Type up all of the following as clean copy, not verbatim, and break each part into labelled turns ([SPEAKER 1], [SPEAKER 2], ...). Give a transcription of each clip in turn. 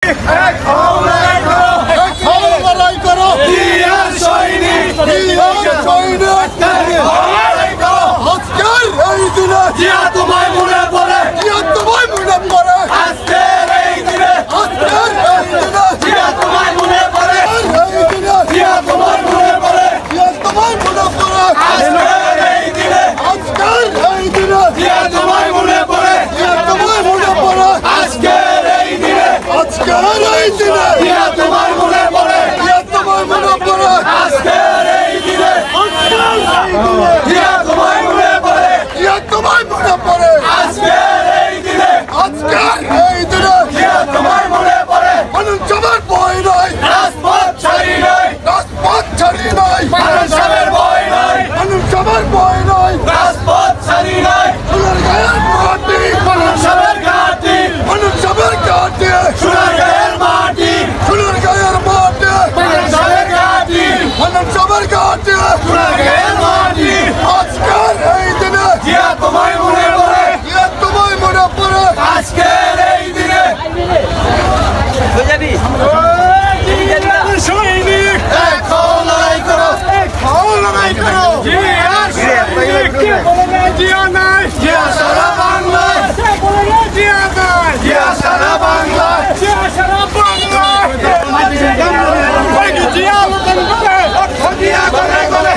[SPEAKER 1] এক হও লড়াই করো,
[SPEAKER 2] এক হও লড়াই করো,
[SPEAKER 1] জিয়ার সৈনিক,
[SPEAKER 2] জিয়ার সৈনিক,
[SPEAKER 1] লড়াই করো।
[SPEAKER 2] আজকের এই দিনে
[SPEAKER 1] জিয়া তোমায় মনে পড়ে,
[SPEAKER 2] জিয়া তোমায় মনে পড়ে,
[SPEAKER 1] আজকের এই দিনে
[SPEAKER 2] আজকের এই দিনে
[SPEAKER 1] জিয়া তোমায় মনে পড়ে,
[SPEAKER 2] এই দিনে
[SPEAKER 1] জিয়া তোমায় মনে পড়ে,
[SPEAKER 2] জিয়া তোমায় মনে পড়ে,
[SPEAKER 1] আজকের এই দিনে
[SPEAKER 2] আজকের এই দিনে
[SPEAKER 1] জিয়া তোমায় মনে পড়ে,
[SPEAKER 2] জিয়া তোমায় মনে পড়ে,
[SPEAKER 1] আজকের এই দিনে
[SPEAKER 2] আজকের এই দিনে
[SPEAKER 1] জিয়া তোমায় মনে পড়ে,
[SPEAKER 2] জিয়া তোমায় মনে পড়ে,
[SPEAKER 1] আজকের এই দিনে জিয়া তোমায় মনে পড়ে,
[SPEAKER 2] জিয়া তোমায় মনে পড়ে,
[SPEAKER 1] আজকের এই দিনে
[SPEAKER 2] আজকের এই দিনে
[SPEAKER 1] জিয়া তোমায় মনে পড়ে।
[SPEAKER 2] মানুষ সবার ভয় নাই,
[SPEAKER 1] রাজপথ ছাড়ি নাই,
[SPEAKER 2] রাজপথ ছাড়ি নাই,
[SPEAKER 1] মানুষের ভয় নাই,
[SPEAKER 2] মানুষ সবার ভয় নাই,
[SPEAKER 1] রাজপথ ছাড়ি নাই,
[SPEAKER 2] সোনার গায়ের মাটি,
[SPEAKER 1] মানুষের ঘাটি,
[SPEAKER 2] মানুষ সবার কাটে,
[SPEAKER 1] সোনার গায়ের মাটি,
[SPEAKER 2] সোনার গায়ের মাটি,
[SPEAKER 1] মানুষের ঘাটি,
[SPEAKER 2] মানুষ সবার কাটে,
[SPEAKER 1] সোনার গায়ের মাটি।
[SPEAKER 2] আজকের এই দিনে
[SPEAKER 1] জিয়া তোমায় মনে পড়ে,
[SPEAKER 2] জিয়া তোমায় মনে পড়ে,
[SPEAKER 1] আজকের এই দিনে সৈনিক, এক হও লড়াই করো,
[SPEAKER 2] এক হও লড়াই করো,
[SPEAKER 1] জিয়ার সৈনিক,
[SPEAKER 3] জিয়া নাই,
[SPEAKER 1] জিয়া সারা বাংলায়,
[SPEAKER 3] জিয়া নাই,
[SPEAKER 1] জিয়া সারা বাংলায়,
[SPEAKER 3] জিয়া সারা বাংলায়। জিয়া লোকন করে,
[SPEAKER 1] জিয়া করে করে,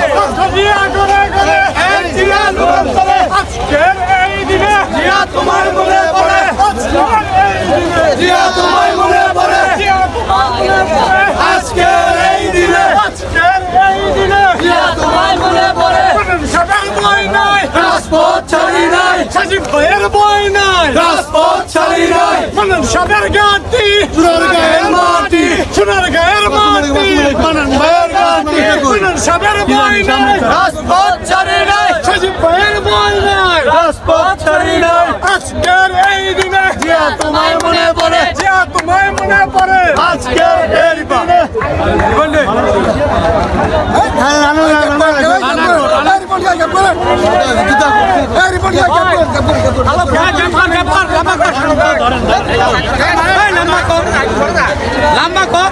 [SPEAKER 3] জিয়া করে করে,
[SPEAKER 1] এক জিয়া লোকন করে।
[SPEAKER 3] আজকের এই দিনে,
[SPEAKER 1] জিয়া তোমায় মনে পড়ে,
[SPEAKER 3] আজকের এই দিনে,
[SPEAKER 1] জিয়া তোমায় মনে পড়ে,
[SPEAKER 3] জিয়া মনে পড়ে,
[SPEAKER 1] আজকের এই দিনে
[SPEAKER 3] আজকের এই দিনে,
[SPEAKER 1] জিয়া তোমায় মনে পড়ে।
[SPEAKER 3] সবার বই নাই,
[SPEAKER 1] রাজপথ ছাড়ি নাই,
[SPEAKER 3] সাজিব ভাইয়ের বই নাই,
[SPEAKER 1] রাজপথ ছাড়ি নাই,
[SPEAKER 3] মানুষ সবার গাতি,
[SPEAKER 1] সোনার গায়ের মাটি,
[SPEAKER 3] সোনার গায়ের মাটি,
[SPEAKER 1] মানুষ ভাইয়ের ঘাটি,
[SPEAKER 3] মানুষ সবার বই নাই,
[SPEAKER 1] রাজপথ ছাড়ি নাই,
[SPEAKER 3] সাজিব ভাইয়ের বই নাই,
[SPEAKER 1] রাজপথ ছাড়ি নাই,
[SPEAKER 3] আজকের এই দিনে,
[SPEAKER 1] জিয়া তোমায় মনে পড়ে,
[SPEAKER 3] জিয়া তোমায় মনে পড়ে,
[SPEAKER 1] আজকের এই দিনে
[SPEAKER 3] লম্বা কর